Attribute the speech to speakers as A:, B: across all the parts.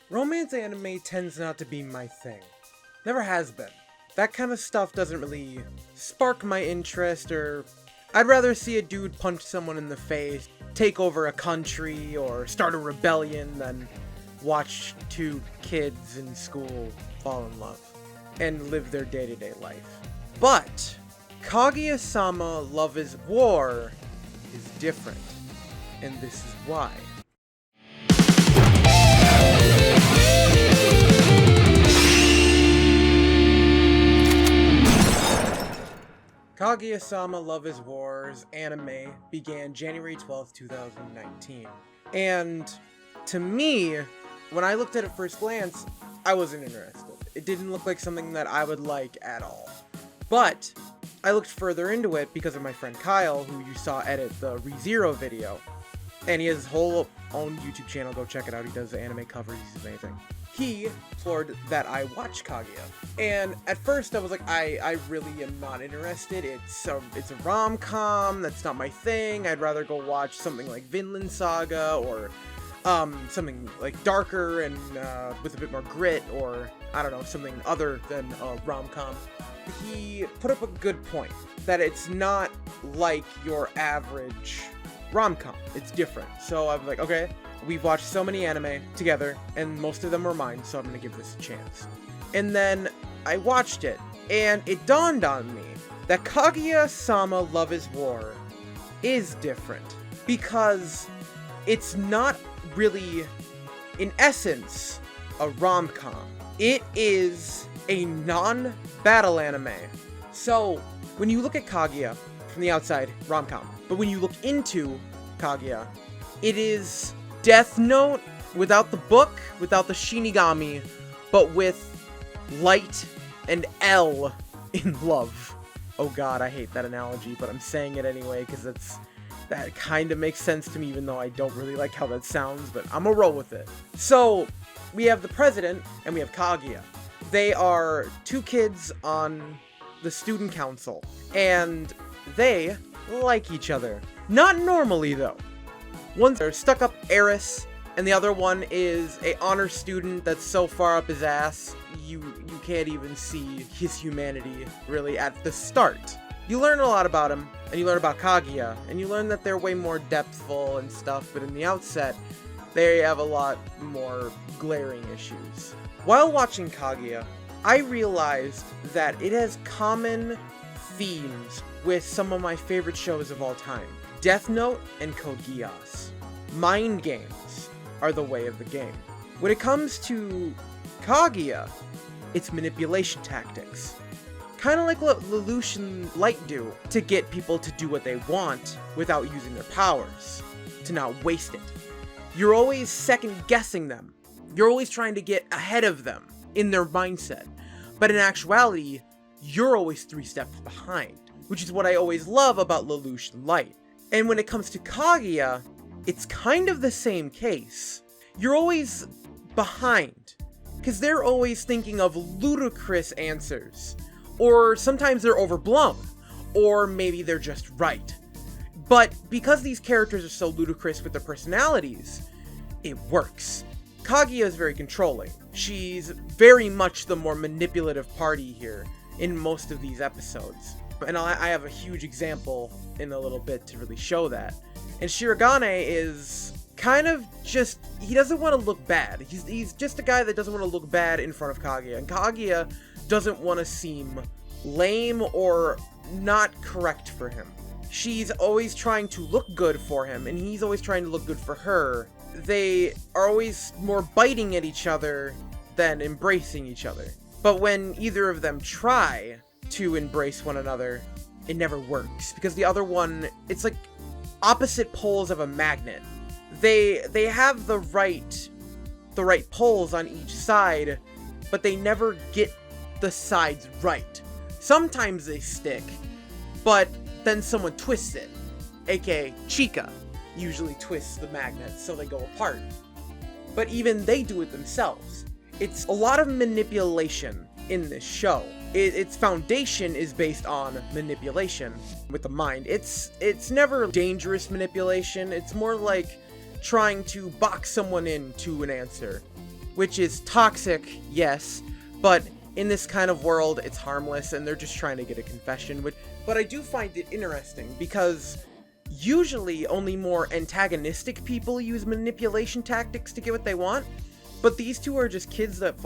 A: Romance anime tends not to be my thing. Never has been. That kind of stuff doesn't really spark my interest, or I'd rather see a dude punch someone in the face, take over a country, or start a rebellion than watch two kids in school fall in love and live their day-to-day life. But Kaguya-sama Love is War is different, and this is why. Kaguya-sama Love is War's anime began January 12th, 2019. And to me, when I looked at it first glance, I wasn't interested. It didn't look like something that I would like at all. But I looked further into it because of my friend Kyle, who you saw edit the ReZero video. And he has his whole own YouTube channel, go check it out, he does the anime covers, he's amazing. He implored that I watch Kaguya. And at first I was like, I really am not interested. It's a rom-com, that's not my thing. I'd rather go watch something like Vinland Saga, or something like darker and with a bit more grit, or I don't know, something other than a rom-com. He put up a good point, that it's not like your average rom-com. It's different. So I'm like, okay, we've watched so many anime together, and most of them were mine, so I'm gonna give this a chance. And then I watched it, and it dawned on me that Kaguya-sama Love is War is different, because it's not really, in essence, a rom-com. It is a non-battle anime. So, when you look at Kaguya from the outside, rom-com, but when you look into Kaguya, it is Death Note without the book, without the Shinigami, but with light and L in love. Oh god, I hate that analogy, but I'm saying it anyway because that kind of makes sense to me, even though I don't really like how that sounds, but I'm gonna roll with it. So, we have the president, and we have Kaguya. They are two kids on the student council, and they like each other. Not normally, though. One's a stuck-up heiress, and the other one is a honor student that's so far up his ass, you can't even see his humanity, really, at the start. You learn a lot about him, and you learn about Kaguya, and you learn that they're way more depthful and stuff, but in the outset, they have a lot more glaring issues. While watching Kaguya, I realized that it has common themes with some of my favorite shows of all time. Death Note and Code Geass. Mind games are the way of the game. When it comes to Kaguya, it's manipulation tactics. Kind of like what Lelouch and Light do to get people to do what they want without using their powers, to not waste it. You're always second-guessing them. You're always trying to get ahead of them in their mindset. But in actuality, you're always 3 steps behind, which is what I always love about Lelouch and Light. And when it comes to Kaguya, it's kind of the same case. You're always behind, because they're always thinking of ludicrous answers, or sometimes they're overblown, or maybe they're just right. But because these characters are so ludicrous with their personalities, it works. Kaguya is very controlling. She's very much the more manipulative party here in most of these episodes. And I have a huge example in a little bit to really show that. And Shirogane is kind of just, he doesn't want to look bad. He's just a guy that doesn't want to look bad in front of Kaguya. And Kaguya doesn't want to seem lame or not correct for him. She's always trying to look good for him, and he's always trying to look good for her. They are always more biting at each other than embracing each other. But when either of them try to embrace one another, it never works, because the other one, it's like opposite poles of a magnet. They have the right poles on each side, but they never get the sides right. Sometimes they stick, but then someone twists it, aka Chica usually twists the magnets so they go apart. But even they do it themselves. It's a lot of manipulation in this show. Its foundation is based on manipulation with the mind. It's never dangerous manipulation. It's more like trying to box someone into an answer. which is toxic, yes, but in this kind of world, it's harmless, and they're just trying to get a confession. But I do find it interesting, because usually only more antagonistic people use manipulation tactics to get what they want, but these two are just kids that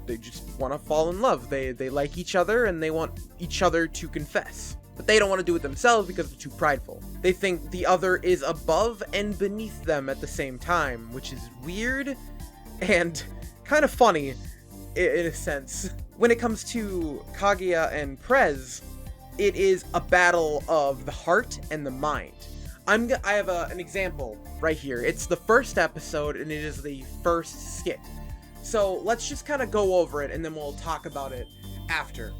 A: they just want to fall in love. They like each other, and they want each other to confess. But they don't want to do it themselves because they're too prideful. They think the other is above and beneath them at the same time, which is weird and kind of funny in a sense. When it comes to Kaguya and Prez, it is a battle of the heart and the mind. I have an example right here. It's the first episode, and it is the first skit. So let's just kind of go over it, and then we'll talk about it after.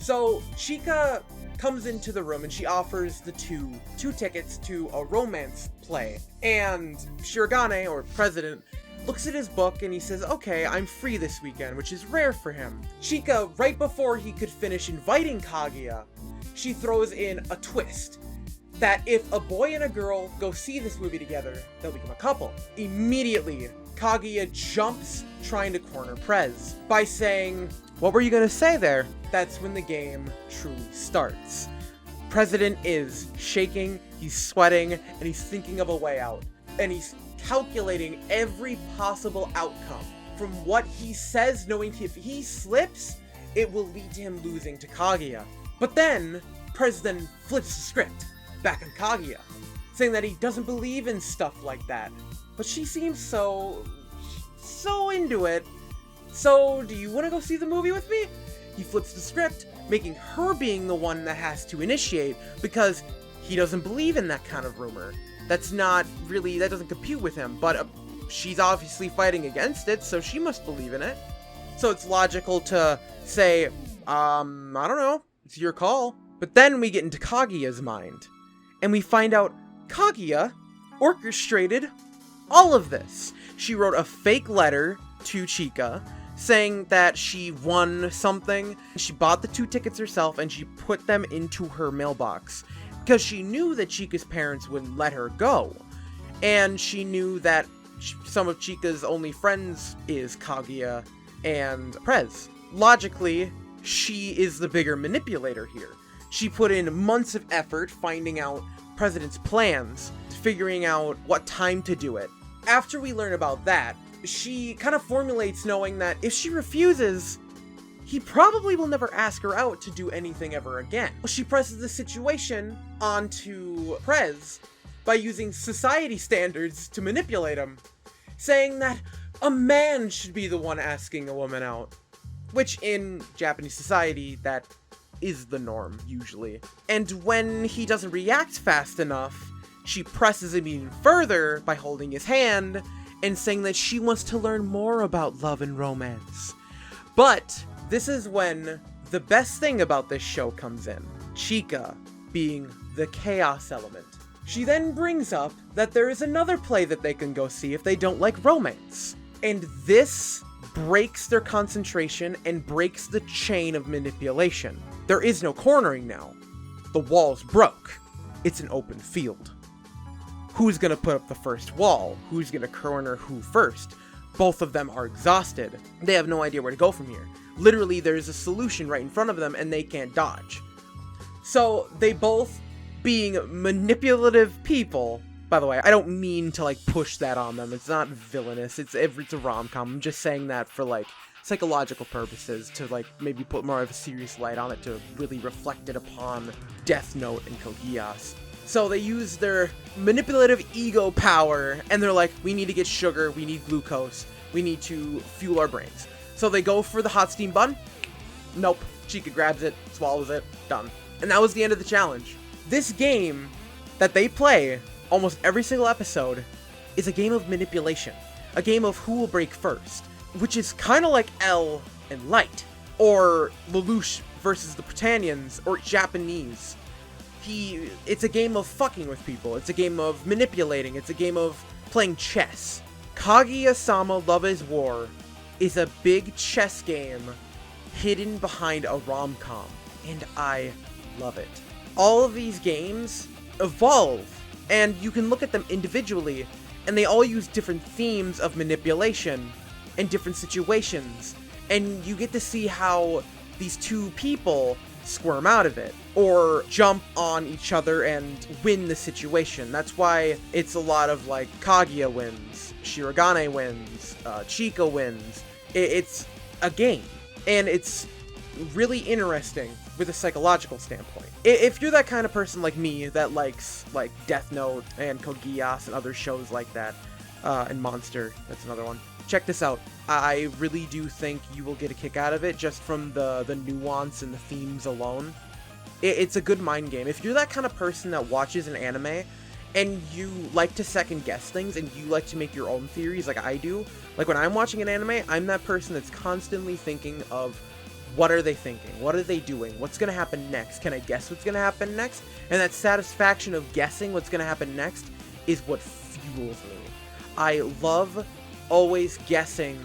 A: So Chika comes into the room, and she offers the two tickets to a romance play. And Shirogane, or President, looks at his book, and he says, okay, I'm free this weekend, which is rare for him. Chika, right before he could finish inviting Kaguya, she throws in a twist. That if a boy and a girl go see this movie together, they'll become a couple. Immediately, Kaguya jumps trying to corner Prez by saying, what were you gonna say there? That's when the game truly starts. President is shaking, he's sweating, and he's thinking of a way out. And he's calculating every possible outcome. From what he says, knowing if he slips, it will lead to him losing to Kaguya. But then, President flips the script back on Kaguya, saying that he doesn't believe in stuff like that. But she seems so into it. So, do you want to go see the movie with me? He flips the script, making her being the one that has to initiate, because he doesn't believe in that kind of rumor. That doesn't compute with him, but she's obviously fighting against it, so she must believe in it. So it's logical to say, I don't know, it's your call. But then we get into Kaguya's mind, and we find out Kaguya orchestrated all of this. She wrote a fake letter to Chika, saying that she won something. She bought the 2 tickets herself, and she put them into her mailbox, because she knew that Chika's parents wouldn't let her go. And she knew that some of Chika's only friends is Kaguya and Prez. Logically, she is the bigger manipulator here. She put in months of effort finding out President's plans, figuring out what time to do it. After we learn about that, she kind of formulates knowing that if she refuses, he probably will never ask her out to do anything ever again. She presses the situation onto Prez by using society standards to manipulate him, saying that a man should be the one asking a woman out, which in Japanese society, that is the norm, usually. And when he doesn't react fast enough, she presses him even further by holding his hand and saying that she wants to learn more about love and romance. But this is when the best thing about this show comes in. Chika being the chaos element. She then brings up that there is another play that they can go see if they don't like romance. And this breaks their concentration and breaks the chain of manipulation. There is no cornering now. The walls broke. It's an open field. Who's gonna put up the first wall? Who's gonna corner who first? Both of them are exhausted. They have no idea where to go from here. Literally, there's a solution right in front of them and they can't dodge. So they both, being manipulative people, by the way, I don't mean to push that on them. It's not villainous. It's a rom-com. I'm just saying that for psychological purposes, to maybe put more of a serious light on it, to really reflect it upon Death Note and Code Geass. So they use their manipulative ego power, and they're like, we need to get sugar, we need glucose, we need to fuel our brains. So they go for the hot steam bun. Nope. Chika grabs it, swallows it, done. And that was the end of the challenge. This game that they play almost every single episode is a game of manipulation. A game of who will break first, which is kind of like L and Light, or Lelouch versus the Britannians, or Japanese. It's a game of fucking with people. It's a game of manipulating. It's a game of playing chess. Kaguya-sama Love is War is a big chess game hidden behind a rom-com, and I love it. All of these games evolve, and you can look at them individually, and they all use different themes of manipulation, and different situations, and you get to see how these two people squirm out of it, or jump on each other and win the situation. That's why it's a lot of like Kaguya wins, Shirogane wins, Chika wins. It's a game, and it's really interesting with a psychological standpoint. If you're that kind of person like me that likes like Death Note and Code Geass and other shows like that, and Monster, that's another one, check this out. I really do think you will get a kick out of it just from the nuance and the themes alone. It's a good mind game. If you're that kind of person that watches an anime and you like to second guess things and you like to make your own theories like I do, like when I'm watching an anime, I'm that person that's constantly thinking of what are they thinking? What are they doing? What's going to happen next? Can I guess what's going to happen next? And that satisfaction of guessing what's going to happen next is what fuels me. I love always guessing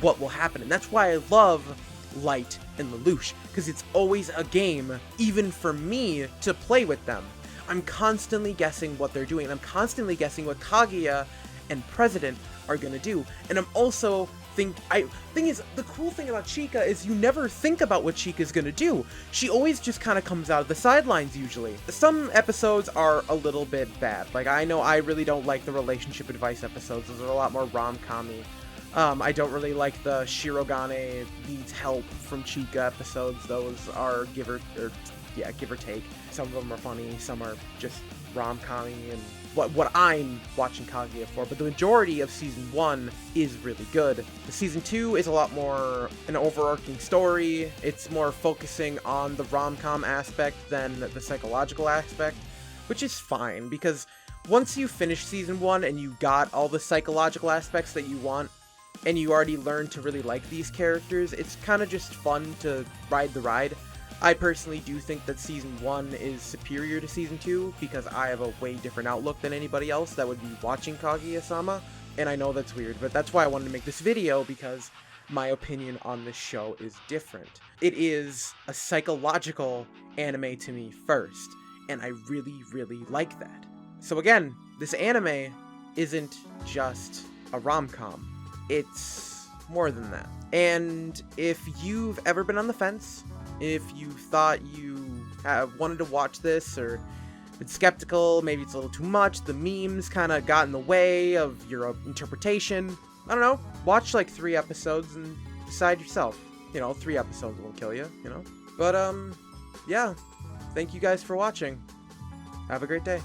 A: what will happen, and that's why I love Light and Lelouch, because it's always a game, even for me, to play with them. I'm constantly guessing what they're doing, and I'm constantly guessing what Kaguya and President are gonna do, and I'm also the cool thing about Chika is you never think about what Chika's gonna do. She always just kind of comes out of the sidelines, usually. Some episodes are a little bit bad. Like, I know I really don't like the relationship advice episodes. Those are a lot more rom-com-y. I don't really like the Shirogane needs help from Chika episodes. Those are give or take. Some of them are funny, some are just rom-com-y and what I'm watching Kaguya for, but the majority of Season 1 is really good. The Season 2 is a lot more an overarching story. It's more focusing on the rom-com aspect than the psychological aspect, which is fine, because once you finish Season 1 and you got all the psychological aspects that you want, and you already learned to really like these characters, it's kind of just fun to ride the ride. I personally do think that Season 1 is superior to Season 2, because I have a way different outlook than anybody else that would be watching Kaguya-sama, and I know that's weird, but that's why I wanted to make this video, because my opinion on this show is different. It is a psychological anime to me first, and I really, really like that. So again, this anime isn't just a rom-com. It's more than that. And if you've ever been on the fence, if you thought you wanted to watch this or been skeptical, maybe it's a little too much, the memes kind of got in the way of your interpretation, I don't know, watch like 3 episodes and decide yourself. 3 episodes won't kill you, But, yeah, thank you guys for watching. Have a great day.